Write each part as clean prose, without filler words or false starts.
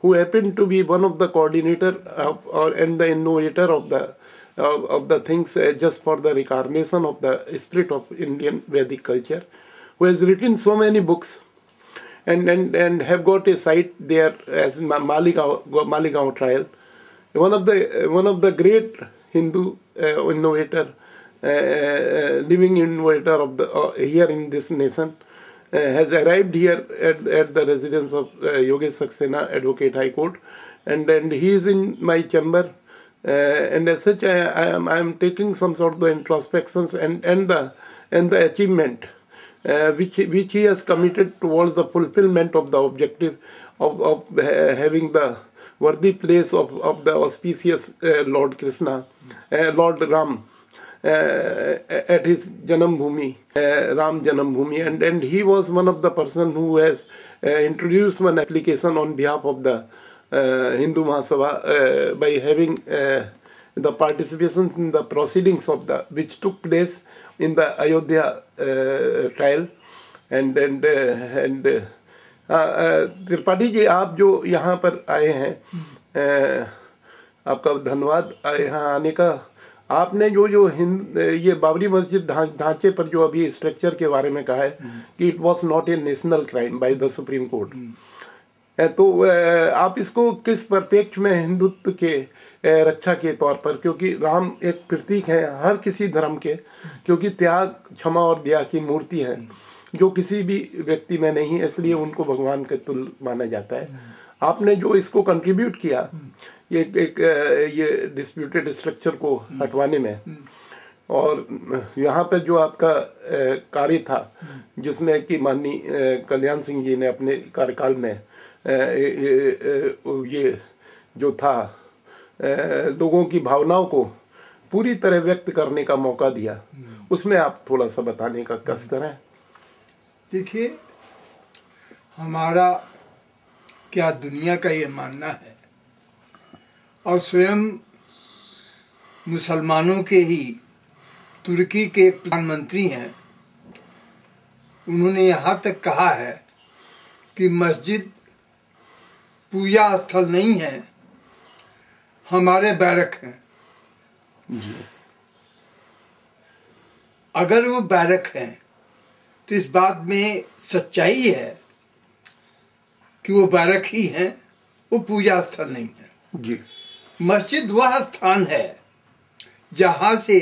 who happened to be one of the coordinator and the innovator of the things just for the reincarnation of the spirit of Indian Vedic culture, who has written so many books and have got a site there as Maligaon trial. One of the great Hindu innovator, living innovator of the here in this nation, has arrived here at the residence of Yogesh Saxena, Advocate High Court, and he is in my chamber, and as such I am taking some sort of introspections and the achievement which he has committed towards the fulfillment of the objective of having the worthy place of the auspicious Lord Krishna, Lord Ram, at his Janambhumi, Ram Janambhumi, and he was one of the person who has introduced one application on behalf of the Hindu Mahasabha by having the participation in the proceedings of which took place in the Ayodhya trial, and Tripathi ji, आप जो यहाँ पर आए हैं, आपका धन्यवाद यहाँ आने का। आपने जो ये बाबरी मस्जिद ढांचे पर जो अभी स्ट्रक्चर के बारे में कहा है कि it was not a national crime by the supreme court, तो आप इसको किस परिप्रेक्ष्य में हिंदुत्व के रक्षा के तौर पर, क्योंकि राम एक प्रतीक है हर किसी धर्म के, क्योंकि त्याग, क्षमा और दया की मूर्ति है जो किसी भी व्यक्ति में नहीं है, इसलिए उनको भगवान के तुल्य माना जाता है। आपने जो इसको कंट्रीब्यूट किया ये डिस्प्यूटेड स्ट्रक्चर को हटवाने में, और यहाँ पर जो आपका कार्य था जिसमें कि माननीय कल्याण सिंह जी ने अपने कार्यकाल में ये जो था लोगों की भावनाओं को पूरी तरह व्यक्त करने का मौका दिया, उसमें आप थोड़ा सा बताने का कष्ट करें। देखिए, हमारा क्या दुनिया का ये मानना है, और स्वयं मुसलमानों के ही तुर्की के प्रधानमंत्री हैं, उन्होंने यहाँ तक कहा है कि मस्जिद पूजा स्थल नहीं है, हमारे बैरक हैं। अगर वो बैरक हैं तो इस बात में सच्चाई है कि वो बैरक ही हैं, वो पूजा स्थल नहीं है जी। मस्जिद वह स्थान है जहां से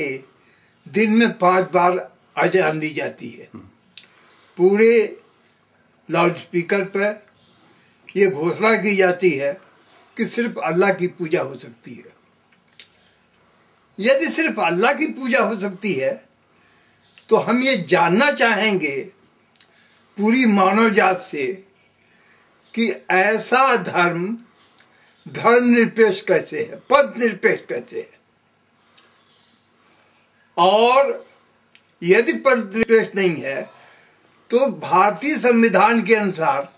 दिन में 5 बार अजान दी जाती है। पूरे लाउड स्पीकर पर यह घोषणा की जाती है कि सिर्फ अल्लाह की पूजा हो सकती है। यदि सिर्फ अल्लाह की पूजा हो सकती है तो हम ये जानना चाहेंगे पूरी मानव जात से कि ऐसा धर्म धर्मनिरपेक्ष कैसे है, पद निरपेक्ष कैसे है, और यदि पद निरपेक्ष नहीं है तो भारतीय संविधान के अनुसार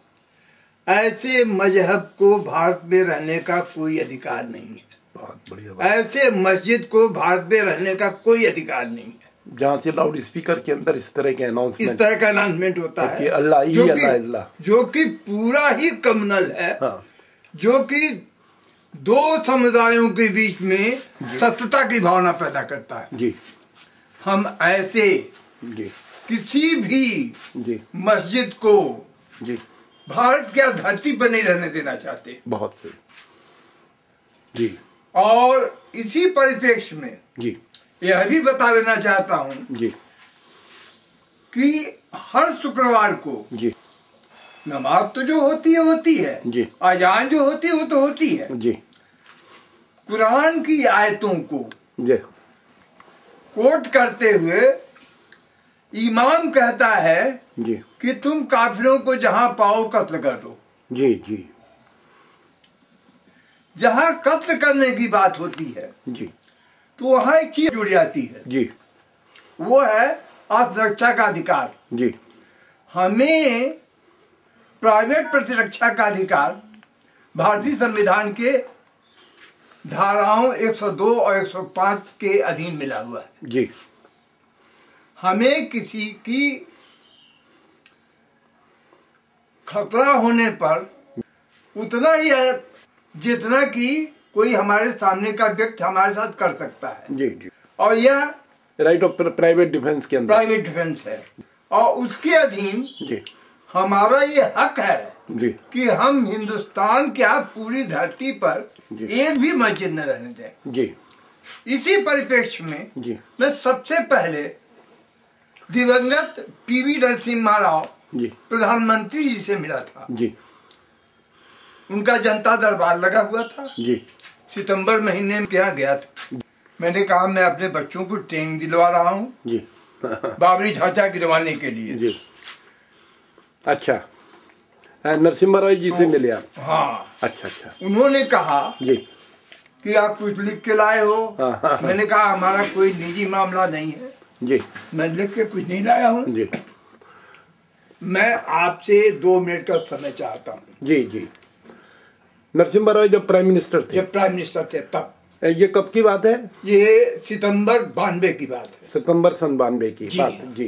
ऐसे मजहब को भारत में रहने का कोई अधिकार नहीं है। बहुत बढ़िया बात। ऐसे मस्जिद को भारत में रहने का कोई अधिकार नहीं है जहाँ से लाउड स्पीकर के अंदर इस तरह के अनाउंसमेंट होता है अल्लाह ही अल्लाह, जो कि पूरा ही कम्युनल है। हाँ। जो कि 2 समुदायों के बीच में शत्रुता की भावना पैदा करता है जी। हम ऐसे जी किसी भी मस्जिद को जी भारत की धरती पर नहीं रहने देना चाहते। बहुत सही जी। और इसी परिप्रेक्ष्य में जी यह भी बता देना चाहता हूं जी कि हर शुक्रवार को जी नमाज तो जो होती है जी, अजान जो होती है वो तो होती है जी। कुरान की आयतों को जी कोट करते हुए इमाम कहता है जी कि तुम काफिरों को जहां पाओ कत्ल कर दो। जी जी। जहां कत्ल करने की बात होती है जी तो वहां एक चीज जुड़ जाती है जी, वो है आत्मरक्षा का अधिकार जी। हमें प्राइवेट प्रतिरक्षा का अधिकार भारतीय संविधान के धाराओं 102 और 105 के अधीन मिला हुआ है जी। हमें किसी की खतरा होने पर उतना ही है जितना कि कोई हमारे सामने का व्यक्ति हमारे साथ कर सकता है। जी जी। और यह राइट ऑफ प्राइवेट डिफेंस के अंदर, प्राइवेट डिफेंस है और उसके अधीन जी हमारा ये हक है जी कि हम हिंदुस्तान क्या पूरी धरती पर एक भी मस्जिद न रहने दें। जी। इसी परिप्रेक्ष्य में जी मैं सबसे पहले दिवंगत पीवी नरसिम्हा राव जी प्रधानमंत्री जी से मिला था। जी उनका जनता दरबार लगा हुआ था, जी सितंबर महीने में क्या गया था। मैंने कहा मैं अपने बच्चों को ट्रेनिंग दिलवा रहा हूँ जी बाबरी ढांचा गिरवाने के लिए। जी। अच्छा, नरसिम्हा राव जी से मिले आप? हाँ। अच्छा अच्छा। उन्होंने कहा जी कि आप कुछ लिख के लाए हो। हाँ। मैंने कहा हमारा कोई निजी मामला नहीं है जी, मैं लिख के कुछ नहीं लाया हूँ। जी मैं आपसे 2 मिनट का समय चाहता हूँ। जी जी। नरसिम्हा राव जब प्राइम मिनिस्टर थे? जब प्राइम मिनिस्टर थे तब। ये कब की बात है? ये सितंबर 92 की बात है। सितंबर सन 92 की जी। बात। जी।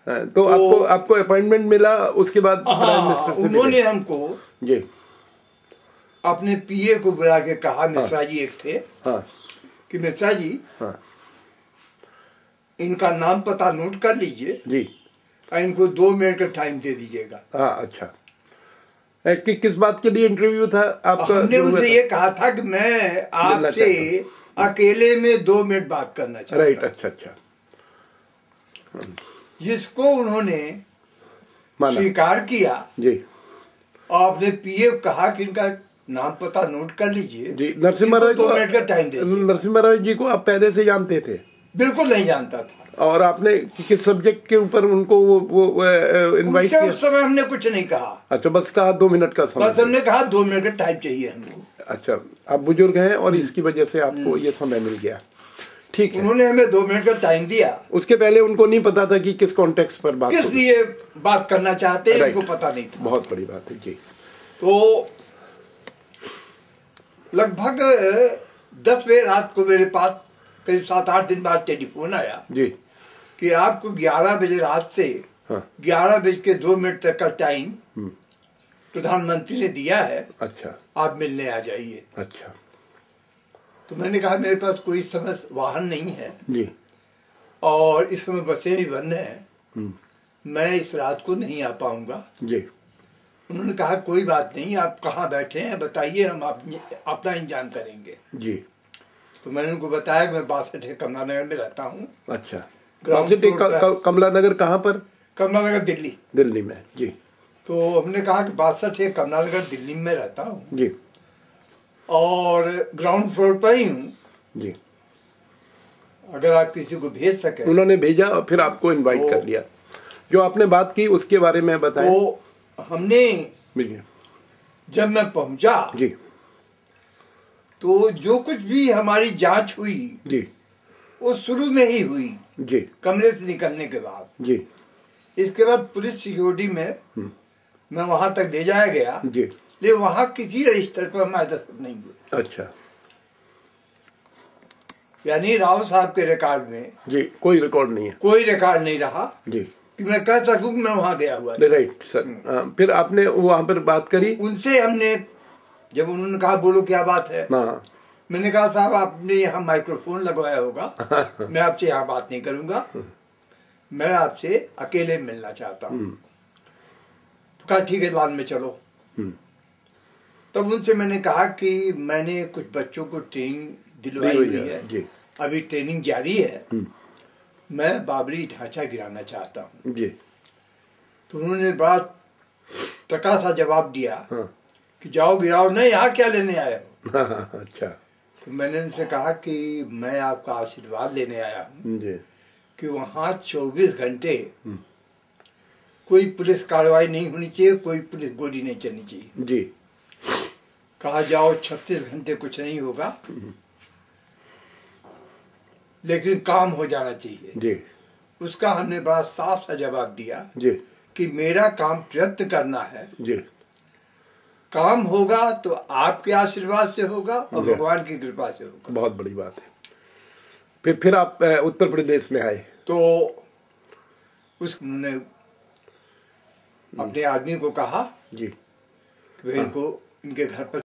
तो आपको अपॉइंटमेंट मिला उसके बाद प्राइम मिनिस्टर से उन्होंने हमको जी अपने पीए को बुला के कहा, मिश्रा जी एक थे, हाँ कि मिश्रा जी हाँ इनका नाम पता नोट कर लीजिए जी और इनको 2 मिनट का टाइम दे दीजिएगा। हाँ। अच्छा, किस बात के लिए इंटरव्यू था आपका? हमने उनसे ये कहा था कि मैं आपसे अकेले में 2 मिनट बात करना चाहता हूं। राइट। अच्छा अच्छा। जिसको उन्होंने स्वीकार किया जी और अपने पीए को कहा कि इनका नाम पता नोट कर लीजिए जी। नरसिम्हा राव 2 मिनट का टाइम दे दीजिए। नरसिम्हा राव जी को आप पहले से जानते थे? बिल्कुल नहीं जानता था। और आपने किस सब्जेक्ट के ऊपर उनको वो इनवाइट किया? उस समय हमने कुछ नहीं कहा। अच्छा, बस कहा 2 मिनट का समय? बस हमने कहा 2 मिनट का टाइम चाहिए हमको। अच्छा, आप बुजुर्ग हैं और इसकी वजह से आपको ये समय मिल गया, ठीक है। उन्होंने हमें 2 मिनट का टाइम दिया। उसके पहले उनको नहीं पता था कि किस कॉन्टेक्स्ट पर बात किस लिए बात करना चाहते हैं उनको पता नहीं था। बहुत बड़ी बात है जी। तो लगभग 10 बजे रात को मेरे पास करीब 7-8 दिन बाद टेलीफोन आया जी कि आपको 11 बजे रात से 11:02 तक का टाइम प्रधानमंत्री ने दिया है। अच्छा, आप मिलने आ जाइए। अच्छा। तो मैंने कहा मेरे पास कोई समय वाहन नहीं है जी और इस समय बसें भी बंद हैं, मैं इस रात को नहीं आ पाऊंगा। जी। उन्होंने कहा कोई बात नहीं, आप कहाँ बैठे हैं बताइए, हम अपना इंतजाम करेंगे। जी। तो मैंने उनको बताया कि मैं 62 कमला नगर में रहता हूँ। अच्छा, कमला नगर कहाँ पर? कमला नगर दिल्ली। दिल्ली में, जी। तो हमने कहा कि 62 कमला नगर दिल्ली में रहता हूँ जी और ग्राउंड फ्लोर पर ही हूँ जी। अगर आप किसी को भेज सके। उन्होंने भेजा और फिर आपको इनवाइट कर लिया। जो आपने बात की उसके बारे में बताएं। तो हमने जब मैं पहुंचा जी तो जो कुछ भी हमारी जांच हुई जी वो शुरू में ही हुई जी, कमरे से निकलने के बाद। जी। इसके बाद पुलिस सिक्योरिटी में मैं वहां तक ले जाया गया जी। लेकिन वहां किसी रजिस्टर पर हमारे दस्तखत नहीं हुए। अच्छा, यानी राव साहब के रिकॉर्ड में जी कोई रिकॉर्ड नहीं है? कोई रिकॉर्ड नहीं रहा जी कि मैं कह सकूं कि मैं वहां गया हुआ। Right sir. फिर आपने वहां पर बात करी उनसे? हमने जब उन्होंने कहा बोलो क्या बात है, हाँ। मैंने कहा साहब आपने यहाँ माइक्रोफोन लगवाया होगा, मैं आपसे यहाँ बात नहीं करूंगा, मैं आपसे अकेले मिलना चाहता हूँ। तो कहा ठीक है लाल में चलो। तब उनसे मैंने कहा कि मैंने कुछ बच्चों को ट्रेनिंग दिलवाई हुई है, अभी ट्रेनिंग जारी है, मैं बाबरी ढांचा गिराना चाहता हूँ। जी। तो उन्होंने बड़ा टका सा जवाब दिया कि जाओ गिराओ। नहीं, यहाँ क्या लेने आए हो? अच्छा। तो मैंने उनसे कहा कि मैं आपका आशीर्वाद लेने आया हूँ कि वहाँ 24 घंटे कोई पुलिस कार्रवाई नहीं होनी चाहिए, कोई पुलिस गोली नहीं चलनी चाहिए। जी। कहा जाओ 36 घंटे कुछ नहीं होगा लेकिन काम हो जाना चाहिए। जी। उसका हमने बड़ा साफ सा जवाब दिया जी कि मेरा काम प्रयत्न करना है, जी। काम होगा तो आपके आशीर्वाद से होगा और भगवान की कृपा से होगा। बहुत बड़ी बात है। फिर आप उत्तर प्रदेश में आए तो उन्होंने अपने आदमी को कहा जी कि भाई इनको इनके घर पर